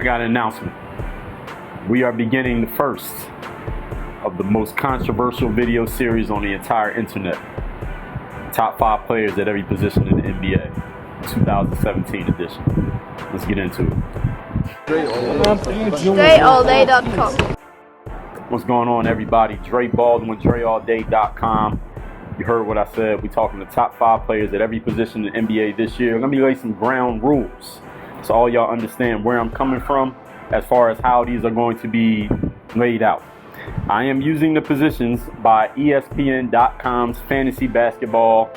I got an announcement. We are beginning the first of the most controversial video series on the entire internet. Top 5 players at every position in the NBA, 2017 edition. Let's get into it. DreAllDay.com. What's going on, everybody? Dre Baldwin, DreAllDay.com. You heard what I said. We're talking the top 5 players at every position in the NBA this year. Let me lay some ground rules so all y'all understand where I'm coming from as far as how these are going to be laid out. I am using the positions by ESPN.com's fantasy basketball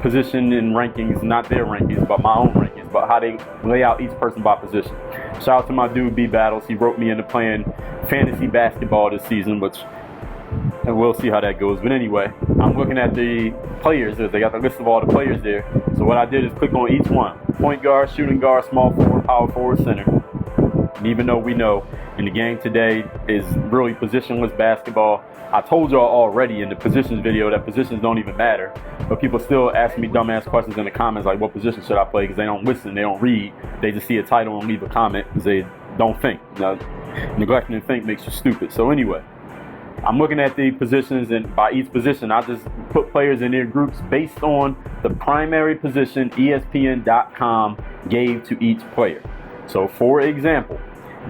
position and rankings, not their rankings, but my own rankings, but how they lay out each person by position. Shout out to my dude B Battles. He wrote me into playing fantasy basketball this season, and we'll see how that goes. But anyway, I'm looking at the players. They got the list of all the players there. So what I did is click on each one. Point guard, shooting guard, small forward, power forward, center. And even though we know in the game today is really positionless basketball, I told y'all already in the positions video that positions don't even matter. But people still ask me dumbass questions in the comments like, what position should I play? Because they don't listen, they don't read. They just see a title and leave a comment because they don't think. Now, neglecting to think makes you stupid. So anyway, I'm looking at the positions, and by each position, I just put players in their groups based on the primary position ESPN.com gave to each player. So, for example,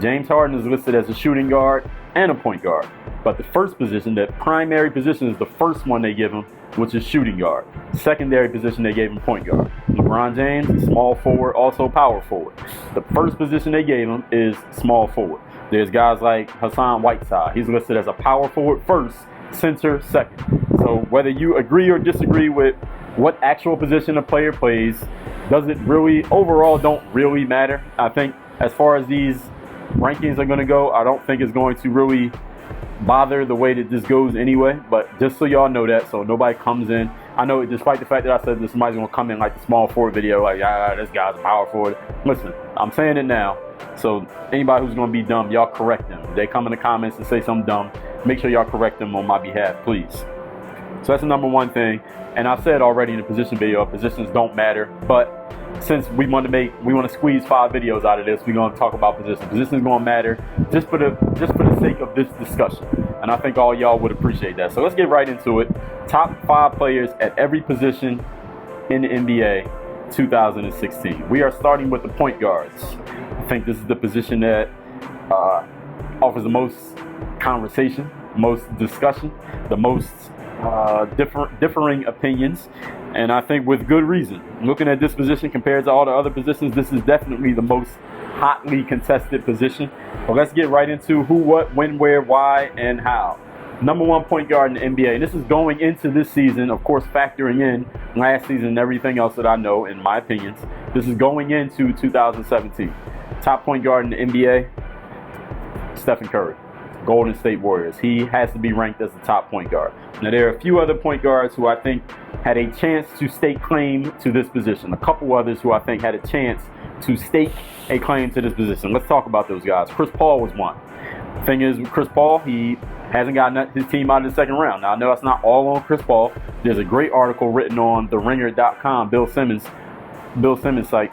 James Harden is listed as a shooting guard and a point guard. But the first position, that primary position, is the first one they give him, which is shooting guard. Secondary position, they gave him point guard. LeBron James, small forward, also power forward. The first position they gave him is small forward. There's guys like Hassan Whiteside. He's listed as a power forward first, center second. So whether you agree or disagree with what actual position a player plays, does it really, overall, don't really matter. I think as far as these rankings are going to go, I don't think it's going to really bother the way that this goes anyway. But just so y'all know that, so nobody comes in. I know despite the fact that I said that somebody's going to come in like the small forward video, like, this guy's a power forward. Listen, I'm saying it now. So anybody who's going to be dumb, y'all correct them. If they come in the comments and say something dumb, make sure y'all correct them on my behalf, please. So that's the number one thing. And I've said already in the position video, positions don't matter. But since we want to squeeze 5 videos out of this, we're going to talk about positions. Positions going to matter just for the sake of this discussion. And I think all y'all would appreciate that. So let's get right into it. Top 5 players at every position in the NBA 2016. We are starting with the point guards. I think this is the position that offers the most conversation, most discussion, the most differing opinions, and I think with good reason. Looking at this position compared to all the other positions, this is definitely the most hotly contested position. But let's get right into who, what, when, where, why, and how. Number 1 point guard in the NBA, and this is going into this season, of course, factoring in last season and everything else that I know, in my opinions. This is going into 2017. Top point guard in the NBA, Stephen Curry, Golden State Warriors. He has to be ranked as the top point guard. Now, there are a few other point guards who I think had a chance to stake claim to this position. A couple others who I think had a chance to stake a claim to this position. Let's talk about those guys. Chris Paul was one. The thing is, with Chris Paul, he hasn't gotten his team out of the second round. Now, I know that's not all on Chris Paul. There's a great article written on TheRinger.com, Bill Simmons' site,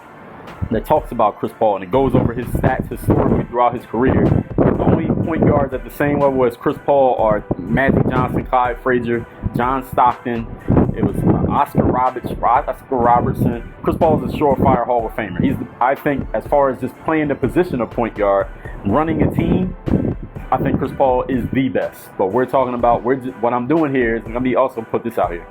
that talks about Chris Paul, and it goes over his stats historically throughout his career. The only point guards at the same level as Chris Paul are Magic Johnson, Clyde Frazier, John Stockton. It was Oscar Robertson. Chris Paul is a surefire Hall of Famer. I think, as far as just playing the position of point guard, running a team, I think Chris Paul is the best. But we're talking about, what I'm doing here is, let me also put this out here,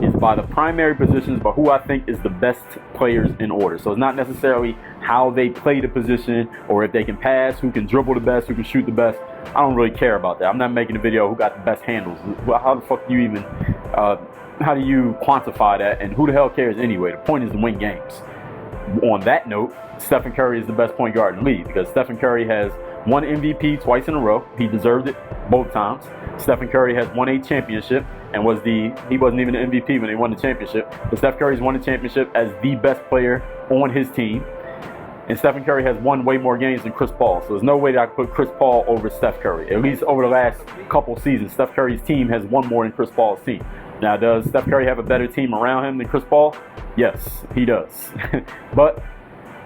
is by the primary positions, but who I think is the best players in order. So it's not necessarily how they play the position or if they can pass, who can dribble the best, who can shoot the best. I don't really care about that. I'm not making a video who got the best handles. How the fuck do you even, how do you quantify that? And who the hell cares anyway? The point is to win games. On that note, Stephen Curry is the best point guard in the league because Stephen Curry has won MVP twice in a row. He deserved it both times. Stephen Curry has won a championship and he wasn't even the MVP when they won the championship. But Steph Curry's won the championship as the best player on his team. And Stephen Curry has won way more games than Chris Paul. So there's no way that I could put Chris Paul over Steph Curry. At least over the last couple seasons, Steph Curry's team has won more than Chris Paul's team. Now, does Steph Curry have a better team around him than Chris Paul? Yes, he does. But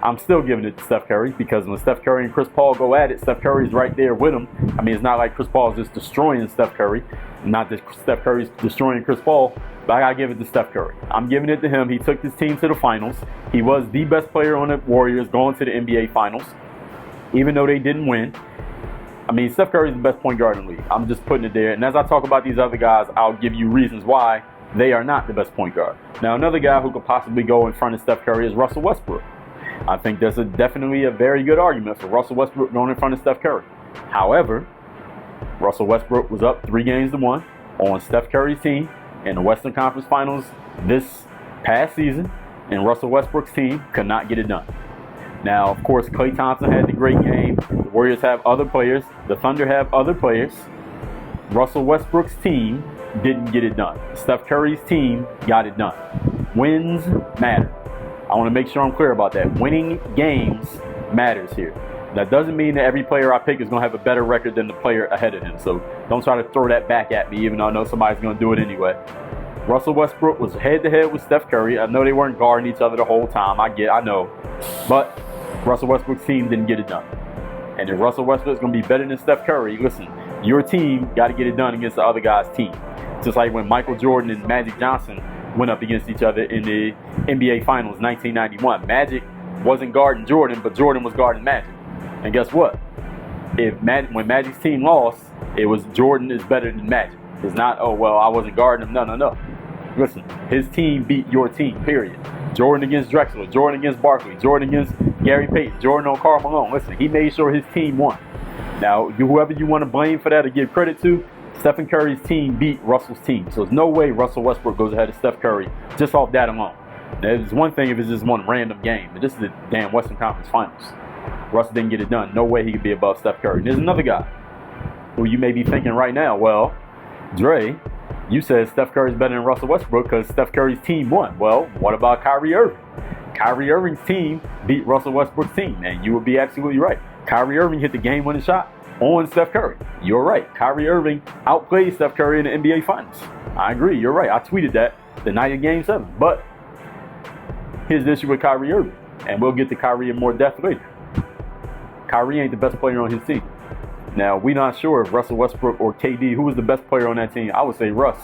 I'm still giving it to Steph Curry because when Steph Curry and Chris Paul go at it, Steph Curry's right there with him. I mean, it's not like Chris Paul is just destroying Steph Curry. Not that Steph Curry's destroying Chris Paul, but I got to give it to Steph Curry. I'm giving it to him. He took his team to the finals. He was the best player on the Warriors going to the NBA finals, even though they didn't win. I mean, Steph Curry's the best point guard in the league. I'm just putting it there. And as I talk about these other guys, I'll give you reasons why they are not the best point guard. Now, another guy who could possibly go in front of Steph Curry is Russell Westbrook. I think there's definitely a very good argument for Russell Westbrook going in front of Steph Curry. However, Russell Westbrook was up 3-1 on Steph Curry's team in the Western Conference Finals this past season, and Russell Westbrook's team could not get it done. Now, of course, Klay Thompson had the great game. The Warriors have other players. The Thunder have other players. Russell Westbrook's team didn't get it done. Steph Curry's team got it done. Wins matter. I want to make sure I'm clear about that. Winning games matters here. That doesn't mean that every player I pick is going to have a better record than the player ahead of him. So don't try to throw that back at me, even though I know somebody's going to do it anyway. Russell Westbrook was head-to-head with Steph Curry. I know they weren't guarding each other the whole time. I know. But Russell Westbrook's team didn't get it done. And if Russell Westbrook's going to be better than Steph Curry, listen, your team got to get it done against the other guy's team. Just like when Michael Jordan and Magic Johnson went up against each other in the NBA Finals 1991. Magic wasn't guarding Jordan, but Jordan was guarding Magic. And guess what? When Magic's team lost, it was Jordan is better than Magic. It's not, oh, well, I wasn't guarding him. No. Listen, his team beat your team, period. Jordan against Drexler, Jordan against Barkley, Jordan against Gary Payton, Jordan on Karl Malone. Listen, he made sure his team won. Now, whoever you want to blame for that or give credit to, Stephen Curry's team beat Russell's team. So there's no way Russell Westbrook goes ahead of Steph Curry just off that alone. Now, it's one thing if it's just one random game, but this is the damn Western Conference Finals. Russell didn't get it done. No way he could be above Steph Curry. And there's another guy who you may be thinking right now, well, Dre, you said Steph Curry's better than Russell Westbrook because Steph Curry's team won. Well, what about Kyrie Irving? Kyrie Irving's team beat Russell Westbrook's team, and you would be absolutely right. Kyrie Irving hit the game-winning shot on Steph Curry. You're right. Kyrie Irving outplayed Steph Curry in the NBA Finals. I agree. You're right. I tweeted that the night of Game 7. But here's the issue with Kyrie Irving, and we'll get to Kyrie in more depth later. Kyrie ain't the best player on his team. Now, we're not sure if Russell Westbrook or KD, who was the best player on that team. I would say Russ.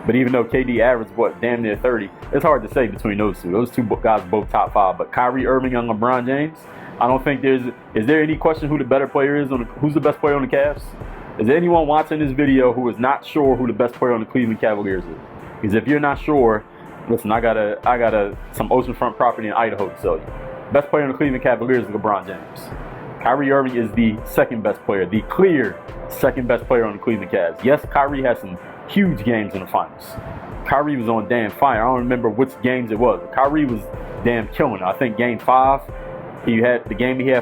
But even though KD averaged, damn near 30, it's hard to say between those two. Those two guys both top 5. But Kyrie Irving and LeBron James, I don't think is there any question who the better player is, who's the best player on the Cavs? Is there anyone watching this video who is not sure who the best player on the Cleveland Cavaliers is? Because if you're not sure, listen, I got some oceanfront property in Idaho to sell you. Best player on the Cleveland Cavaliers is LeBron James. Kyrie Irving is the second best player, the clear second best player on the Cleveland Cavs. Yes, Kyrie had some huge games in the finals. Kyrie was on damn fire. I don't remember which games it was. Kyrie was damn killing it. I think Game 5, he had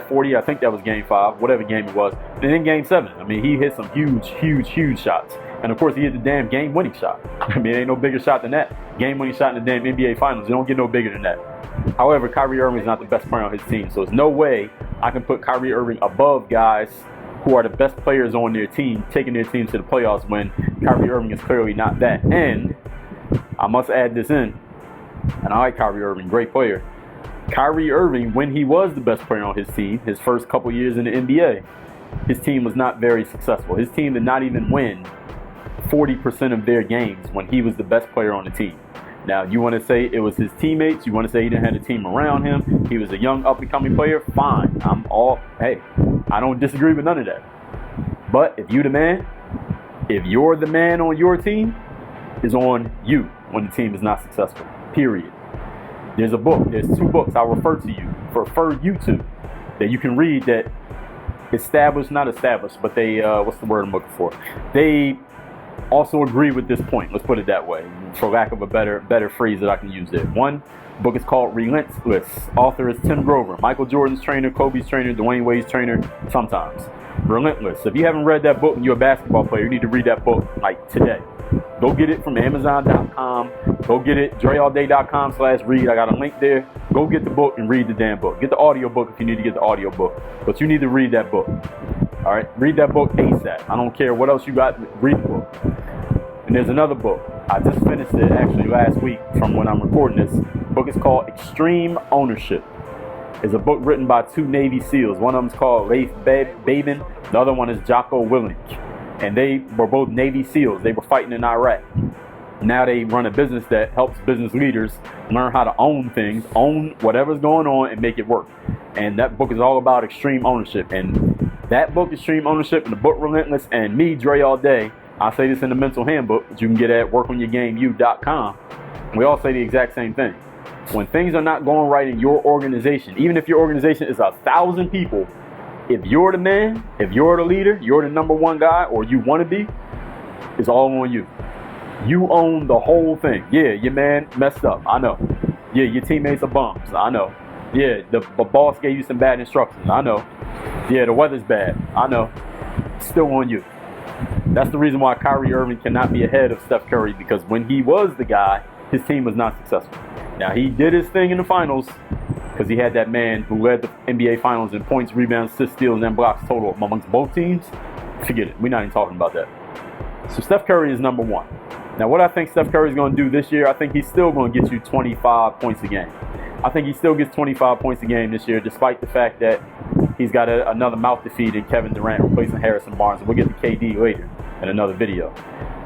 40. I think that was Game 5, whatever game it was. And then Game 7, I mean, he hit some huge shots. And of course, he hit the damn game-winning shot. I mean, ain't no bigger shot than that. Game-winning shot in the damn NBA Finals. You don't get no bigger than that. However, Kyrie Irving is not the best player on his team. So there's no way I can put Kyrie Irving above guys who are the best players on their team, taking their team to the playoffs when Kyrie Irving is clearly not that. And I must add this in, and I like Kyrie Irving, great player. Kyrie Irving, when he was the best player on his team, his first couple years in the NBA, his team was not very successful. His team did not even win 40% of their games when he was the best player on the team. Now, you want to say it was his teammates. You want to say he didn't have a team around him. He was a young, up-and-coming player. Fine. Hey, I don't disagree with none of that. But if you're the man on your team, it's on you when the team is not successful. Period. There's 2 books I'll refer you to that you can read that not established, but they, what's the word I'm looking for? They also agree with this point. Let's put it that way, for lack of a better phrase that I can use there. One book is called Relentless. Author is Tim Grover, Michael Jordan's trainer, Kobe's trainer, Dwayne Wade's trainer, sometimes. Relentless. If you haven't read that book and you're a basketball player, you need to read that book like today. Go get it from Amazon.com. Go get it, DreAllDay.com/read. I got a link there. Go get the book and read the damn book. Get the audio book if you need to get the audio book. But you need to read that book. All right? Read that book ASAP. I don't care what else you got. Read the book. And there's another book. I just finished it actually last week from when I'm recording this. The book is called Extreme Ownership. is a book written by 2 Navy SEALs. One of them is called Rafe Babin. The other one is Jocko Willink. And they were both Navy SEALs. They were fighting in Iraq. Now they run a business that helps business leaders learn how to own things, own whatever's going on, and make it work. And that book is all about extreme ownership. And that book, Extreme Ownership, and the book Relentless, and me, Dre All Day, I say this in the mental handbook that you can get at workonyourgameu.com. We all say the exact same thing. When things are not going right in your organization, even if your organization is 1,000 people, if you're the man, if you're the leader, you're the number one guy, or you want to be, it's all on you. You own the whole thing. Yeah, your man messed up. I know. Yeah, your teammates are bums. I know. Yeah, the boss gave you some bad instructions. I know. Yeah, the weather's bad. I know. It's still on you. That's the reason why Kyrie Irving cannot be ahead of Steph Curry, because when he was the guy, his team was not successful. Now, he did his thing in the finals because he had that man who led the NBA Finals in points, rebounds, assists, steals, and blocks total amongst both teams. Forget it. We're not even talking about that. So Steph Curry is number one. Now, what I think Steph Curry is going to do this year, I think he's still going to get you 25 points a game. I think he still gets 25 points a game this year, despite the fact that he's got another mouth to feed in Kevin Durant replacing Harrison Barnes. We'll get to KD later in another video.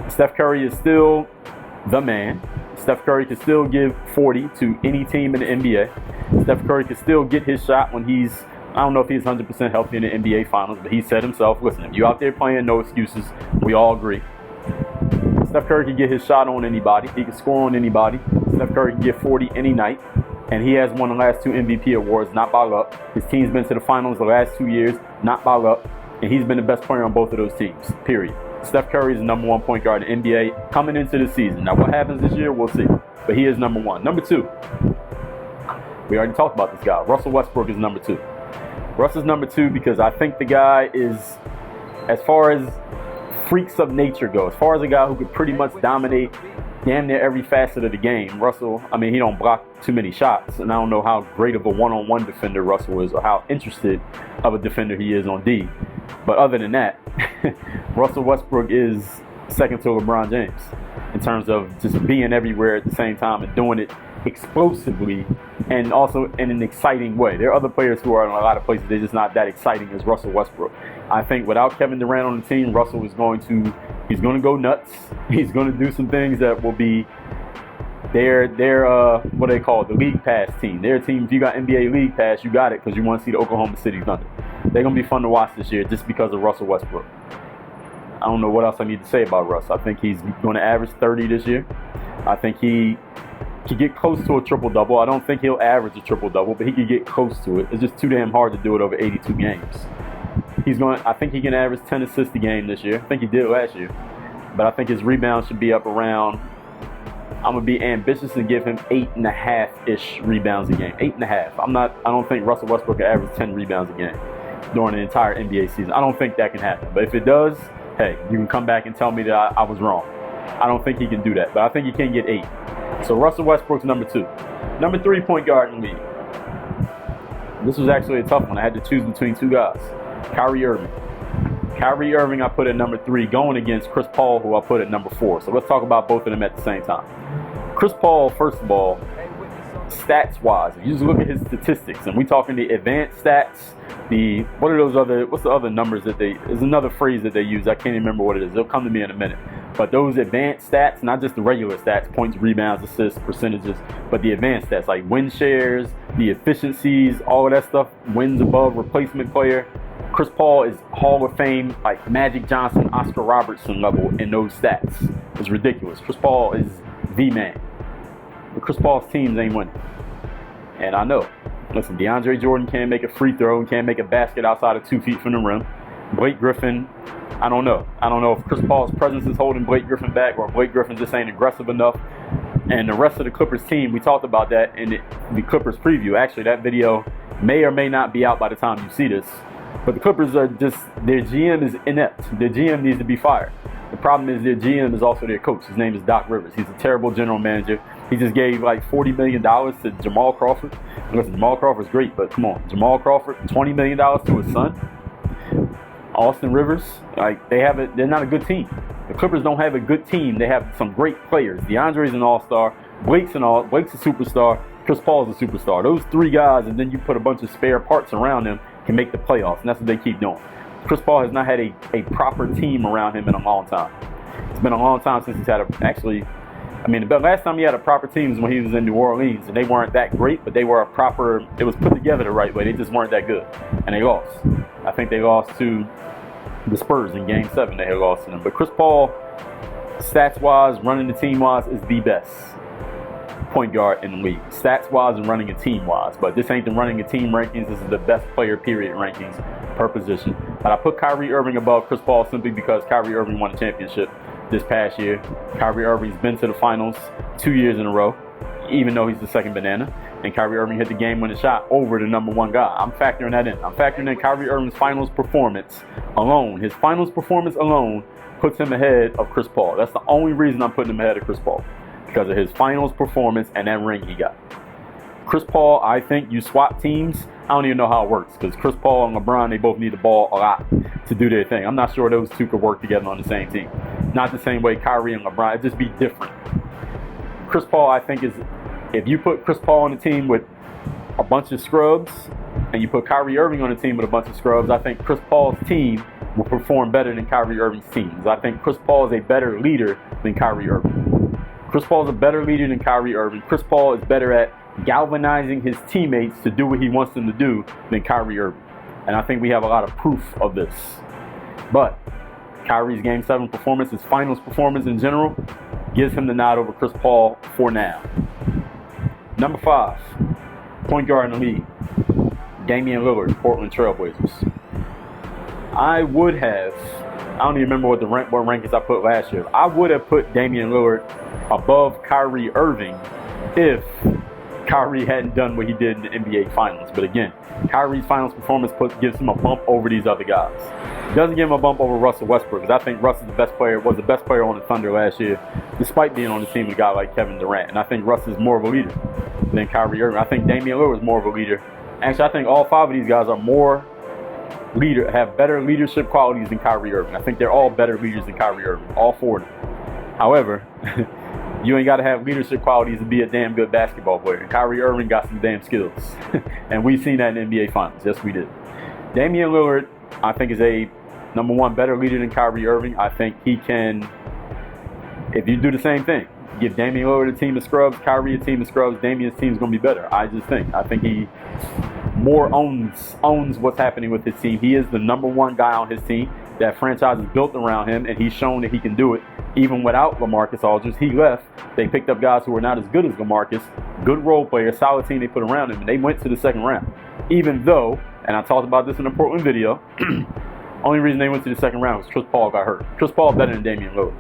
Steph Curry is still the man. Steph Curry can still give 40 to any team in the NBA. Steph Curry can still get his shot when he's, I don't know if he's 100% healthy in the NBA Finals, but he said himself, listen, if you're out there playing, no excuses. We all agree. Steph Curry can get his shot on anybody. He can score on anybody. Steph Curry can get 40 any night. And he has won the last 2 MVP awards, not by luck. His team's been to the finals the last 2 years, not by luck. And he's been the best player on both of those teams, period. Steph Curry is the number one point guard in the NBA coming into the season. Now, what happens this year, we'll see. But he is number one. Number two, we already talked about this guy. Russell Westbrook is number two. Russ is number two because I think the guy is, as far as freaks of nature go, as far as a guy who could pretty much dominate damn near every facet of the game, Russell, I mean, he don't block too many shots, and I don't know how great of a one-on-one defender Russell is or how interested of a defender he is on D. But other than that, Russell Westbrook is second to LeBron James in terms of just being everywhere at the same time and doing it explosively and also in an exciting way. There are other players who are in a lot of places, they're just not that exciting as Russell Westbrook. I think without Kevin Durant on the team, Russell is going to go nuts. He's going to do some things that will be their what they call it, the League Pass team. Their team, if you got NBA League Pass, you got it because you want to see the Oklahoma City Thunder. They're going to be fun to watch this year just because of Russell Westbrook. I don't know what else I need to say about Russ. I think he's going to average 30 this year. I think he could get close to a triple-double. I don't think he'll average a triple-double, but he could get close to it. It's just too damn hard to do it over 82 games. I think he can average 10 assists a game this year. I think he did last year. But I think his rebounds should be up around, I'm going to be ambitious and give him 8.5-ish rebounds a game. 8.5. I don't think Russell Westbrook can average 10 rebounds a game during the entire NBA season. I don't think that can happen. But if it does, hey, you can come back and tell me that I was wrong. I don't think he can do that, but I think he can get 8. So Russell Westbrook's number 2. Number 3 point guard in the league. This was actually a tough one. I had to choose between 2 guys. Kyrie Irving. Kyrie Irving I put at number 3, going against Chris Paul, who I put at number 4. So let's talk about both of them at the same time. Chris Paul, first of all, stats-wise, if you just look at his statistics, and we talking the advanced stats, what's the other numbers that there's another phrase that they use, I can't even remember what it is, it'll come to me in a minute. But those advanced stats, not just the regular stats, points, rebounds, assists, percentages, but the advanced stats like win shares, the efficiencies, all of that stuff, wins above replacement player. Chris Paul is Hall of Fame, like Magic Johnson, Oscar Robertson level in those stats. It's ridiculous. Chris Paul is the man. But Chris Paul's teams ain't winning. And I know. Listen, DeAndre Jordan can't make a free throw and can't make a basket outside of 2 feet from the rim. Blake Griffin, I don't know. I don't know if Chris Paul's presence is holding Blake Griffin back or Blake Griffin just ain't aggressive enough. And the rest of the Clippers team, we talked about that in the Clippers preview. Actually, that video may or may not be out by the time you see this. But the Clippers are just, their GM is inept. Their GM needs to be fired. The problem is their GM is also their coach. His name is Doc Rivers. He's a terrible general manager. He just gave like $40 million to Jamal Crawford. And listen, Jamal Crawford's great, but come on. Jamal Crawford, $20 million to his son. Austin Rivers, like they're not a good team. The Clippers don't have a good team. They have some great players. DeAndre's an all-star. Blake's a superstar. Chris Paul is a superstar. Those 3 guys, and then you put a bunch of spare parts around them, can make the playoffs, and that's what they keep doing. Chris Paul has not had a proper team around him in a long time. It's been a long time since he's had the last time he had a proper team was when he was in New Orleans, and they weren't that great, but they were it was put together the right way. They just weren't that good, and they lost. I think they lost to the Spurs in Game 7. They had lost to them. But Chris Paul, stats-wise, running the team-wise, is the best point guard in the league. Stats-wise and running a team-wise. But this ain't the running a team rankings. This is the best player, period, rankings per position. But I put Kyrie Irving above Chris Paul simply because Kyrie Irving won a championship this past year. Kyrie Irving's been to the finals 2 years in a row, even though he's the second banana. And Kyrie Irving hit the game-winning shot over the number 1 guy. I'm factoring that in. I'm factoring in Kyrie Irving's finals performance alone. His finals performance alone puts him ahead of Chris Paul. That's the only reason I'm putting him ahead of Chris Paul, because of his finals performance and that ring he got. Chris Paul, I think you swap teams. I don't even know how it works, because Chris Paul and LeBron, they both need the ball a lot to do their thing. I'm not sure those two could work together on the same team. Not the same way Kyrie and LeBron. It'd just be different. Chris Paul, I think, is, if you put Chris Paul on a team with a bunch of scrubs and you put Kyrie Irving on a team with a bunch of scrubs, I think Chris Paul's team will perform better than Kyrie Irving's teams. I think Chris Paul is a better leader than Kyrie Irving. Chris Paul is a better leader than Kyrie Irving. Chris Paul is better at galvanizing his teammates to do what he wants them to do than Kyrie Irving. And I think we have a lot of proof of this. But Kyrie's Game 7 performance, his finals performance in general, gives him the nod over Chris Paul for now. Number 5, point guard in the league, Damian Lillard, Portland Trailblazers. I don't even remember what rankings I put last year. I would have put Damian Lillard above Kyrie Irving if Kyrie hadn't done what he did in the NBA Finals. But again, Kyrie's finals performance gives him a bump over these other guys. It doesn't give him a bump over Russell Westbrook, because I think Russ is was the best player on the Thunder last year, despite being on the team with a guy like Kevin Durant. And I think Russ is more of a leader than Kyrie Irving. I think Damian Lillard is more of a leader. Actually, I think all 5 of these guys have better leadership qualities than Kyrie Irving. I think they're all better leaders than Kyrie Irving, all 4 of them. However, you ain't got to have leadership qualities to be a damn good basketball player. And Kyrie Irving got some damn skills. And we've seen that in the NBA Finals. Yes, we did. Damian Lillard, I think, is a, number 1, better leader than Kyrie Irving. I think he can, if you do the same thing, give Damian Lillard a team of scrubs, Kyrie a team of scrubs, Damian's team is going to be better. I think he more owns what's happening with his team. He is the number 1 guy on his team. That franchise is built around him, and he's shown that he can do it. Even without LaMarcus Aldridge, he left. They picked up guys who were not as good as LaMarcus, good role players, solid team they put around him, and they went to the second round. Even though, and I talked about this in the Portland video, only reason they went to the second round was Chris Paul got hurt. Chris Paul better than Damian Lillard.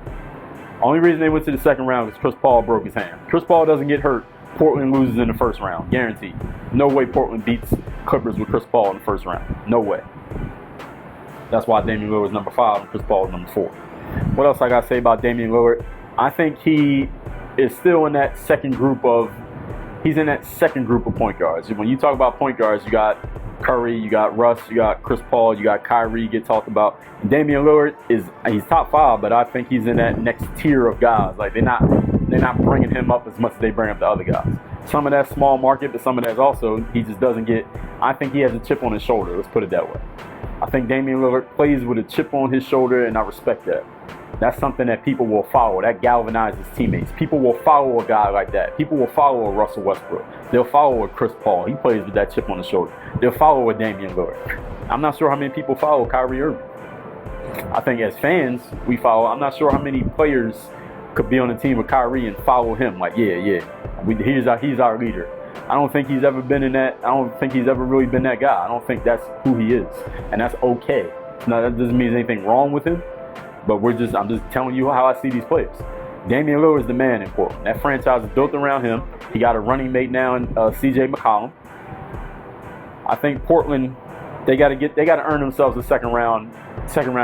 Only reason they went to the second round was Chris Paul broke his hand. Chris Paul doesn't get hurt, Portland loses in the first round, guaranteed. No way Portland beats Clippers with Chris Paul in the first round. No way. That's why Damian Lillard is number 5 and Chris Paul is number 4. What else I got to say about Damian Lillard? I think he is still in that second group of point guards. When you talk about point guards, you got Curry, you got Russ, you got Chris Paul, you got Kyrie get talked about. And Damian Lillard he's top 5, but I think he's in that next tier of guys. Like they're not bringing him up as much as they bring up the other guys. Some of that's small market, but some of that's also he just doesn't get. I think he has a chip on his shoulder. Let's put it that way. I think Damian Lillard plays with a chip on his shoulder, and I respect that. That's something that people will follow. That galvanizes teammates. People will follow a guy like that. People will follow a Russell Westbrook. They'll follow a Chris Paul. He plays with that chip on his shoulder. They'll follow a Damian Lillard. I'm not sure how many people follow Kyrie Irving. I think as fans, we follow. I'm not sure how many players could be on a team with Kyrie and follow him. Like, he's our leader. I don't think he's ever been in that. I don't think he's ever really been that guy. I don't think that's who he is. And that's okay. Now, that doesn't mean there's anything wrong with him. But I'm just telling you how I see these players. Damian Lillard is the man in Portland. That franchise is built around him. He got a running mate now in C.J. McCollum. I think Portland, they got to earn themselves a second round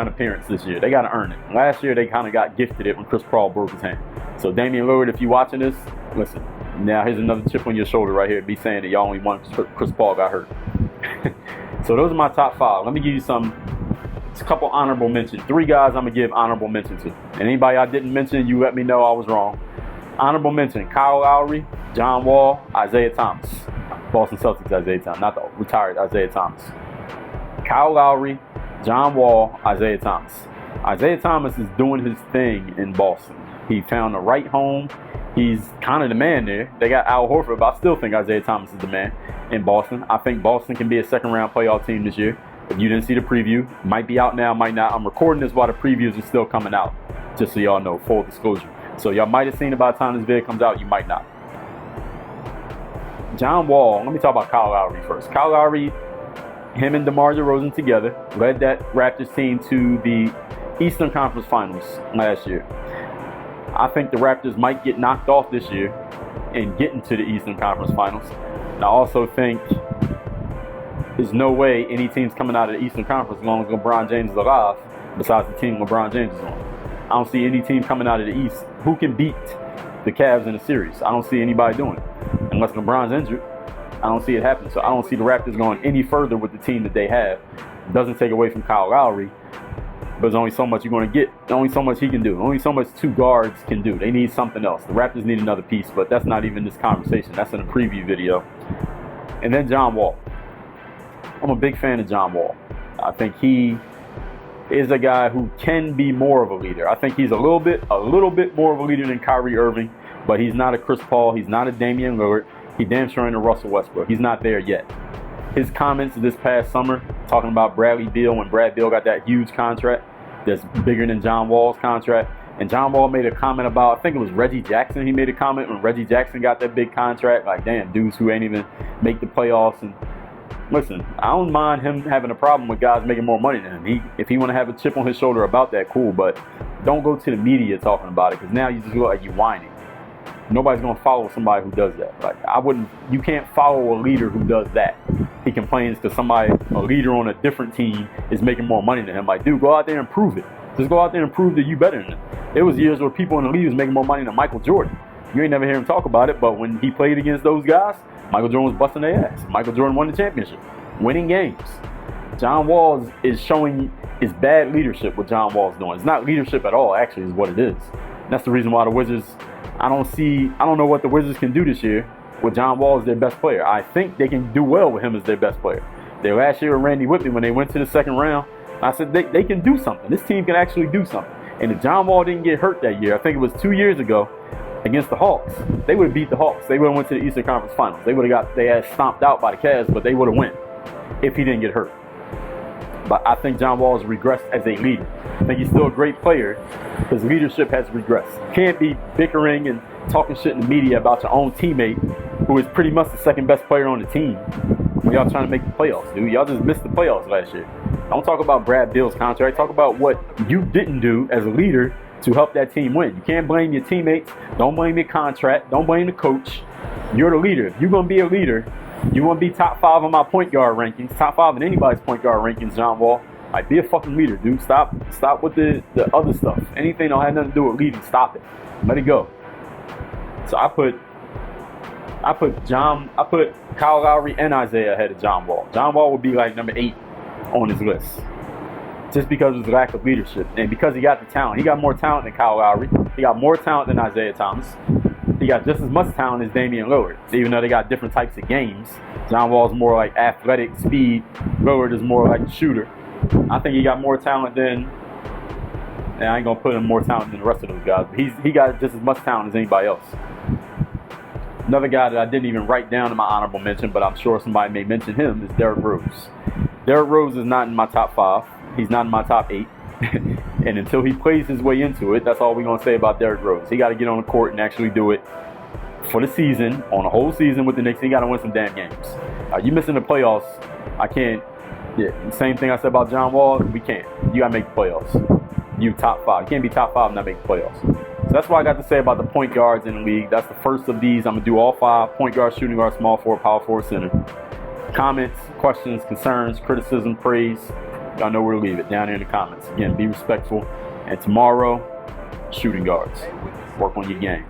appearance this year. They got to earn it. Last year they kind of got gifted it when Chris Paul broke his hand. So Damian Lillard, if you're watching this, listen. Now here's another chip on your shoulder right here. Be saying that y'all only won because Chris Paul got hurt. So those are my top 5. Let me give you a couple honorable mentions. 3 guys I'm going to give honorable mention to. And anybody I didn't mention, you let me know I was wrong. Honorable mention, Kyle Lowry, John Wall, Isaiah Thomas. Boston Celtics Isaiah Thomas, not the retired Isaiah Thomas. Kyle Lowry, John Wall, Isaiah Thomas. Isaiah Thomas is doing his thing in Boston. He found the right home. He's kind of the man there. They got Al Horford, but I still think Isaiah Thomas is the man in Boston. I think Boston can be a second-round playoff team this year. If you didn't see the preview, might be out now, might not. I'm recording this while the previews are still coming out, just so y'all know, full disclosure. So y'all might have seen it by the time this video comes out, you might not. John Wall, let me talk about Kyle Lowry first. Kyle Lowry, him and DeMar DeRozan together, led that Raptors team to the Eastern Conference Finals last year. I think the Raptors might get knocked off this year and get into the Eastern Conference Finals. And I also think there's no way any team's coming out of the Eastern Conference as long as LeBron James is alive, besides the team LeBron James is on. I don't see any team coming out of the East who can beat the Cavs in a series. I don't see anybody doing it. Unless LeBron's injured, I don't see it happening. So I don't see the Raptors going any further with the team that they have. It doesn't take away from Kyle Lowry, but there's only so much you're going to get. Only so much he can do. Only so much two guards can do. They need something else. The Raptors need another piece, but that's not even this conversation. That's in a preview video. And then John Wall. I'm a big fan of John Wall. I think he is a guy who can be more of a leader. I think he's a little bit more of a leader than Kyrie Irving, but he's not a Chris Paul. He's not a Damian Lillard. He damn sure ain't a Russell Westbrook. He's not there yet. His comments this past summer talking about Bradley Beal when Brad Beal got that huge contract that's bigger than John Wall's contract. And John Wall made a comment about, I think it was Reggie Jackson. He made a comment when Reggie Jackson got that big contract. Like, damn, dudes who ain't even make the playoffs. And listen, I don't mind him having a problem with guys making more money than him. If he want to have a chip on his shoulder about that, cool. But don't go to the media talking about it, because now you just look like you whining. Nobody's going to follow somebody who does that. Like, you can't follow a leader who does that. He complains because a leader on a different team is making more money than him. Like, dude, go out there and prove it. Just go out there and prove that you better than him. There was years where people in the league was making more money than Michael Jordan. You ain't never hear him talk about it, but when he played against those guys, Michael Jordan was busting their ass. Michael Jordan won the championship, winning games. John Wall is showing his bad leadership, what John Wall's doing. It's not leadership at all, actually, is what it is. And that's the reason why the Wizards, I don't know what the Wizards can do this year with John Wall as their best player. I think they can do well with him as their best player. Their last year with Randy Whitney, when they went to the second round, I said they can do something. This team can actually do something. And if John Wall didn't get hurt that year, I think it was 2 years ago against the Hawks, they would have beat the Hawks. They would have went to the Eastern Conference Finals. They would have got their ass stomped out by the Cavs, but they would have won if he didn't get hurt. But I think John Wall has regressed as a leader. I think he's still a great player. His leadership has regressed. You can't be bickering and talking shit in the media about your own teammate, who is pretty much the second best player on the team, when y'all trying to make the playoffs, dude. Y'all just missed the playoffs last year. Don't talk about Brad Beal's contract. Talk about what you didn't do as a leader to help that team win. You can't blame your teammates. Don't blame your contract. Don't blame the coach. You're the leader. If you're going to be a leader, you want to be top 5 on my point guard rankings, top 5 in anybody's point guard rankings, John Wall. Like, be a fucking leader, dude. Stop with the other stuff. Anything that had nothing to do with leading, stop it. Let it go. So I put Kyle Lowry and Isaiah ahead of John Wall. John Wall would be like number 8 on his list, just because of his lack of leadership and because he got the talent. He got more talent than Kyle Lowry. He got more talent than Isaiah Thomas. He got just as much talent as Damian Lillard. Even though they got different types of games, John Wall's more like athletic, speed. Lillard is more like a shooter. I think he got more talent than, and I ain't gonna put him more talent than the rest of those guys, but he got just as much talent as anybody else. Another guy that I didn't even write down in my honorable mention, but I'm sure somebody may mention him, is Derrick Rose. Derrick Rose is not in my top 5. He's not in my top 8. And until he plays his way into it, that's all we're going to say about Derrick Rose. He got to get on the court and actually do it for the season, on a whole season with the Knicks. He got to win some damn games. You missing the playoffs, I can't. Yeah, same thing I said about John Wall, we can't. You got to make the playoffs. You top 5. You can't be top 5 and not make the playoffs. So that's what I got to say about the point guards in the league. That's the first of these. I'm going to do all 5: point guard, shooting guard, small forward, power forward, center. Comments, questions, concerns, criticism, praise. Y'all know where to leave it, down there in the comments. Again, be respectful. And tomorrow, shooting guards. Work on your game.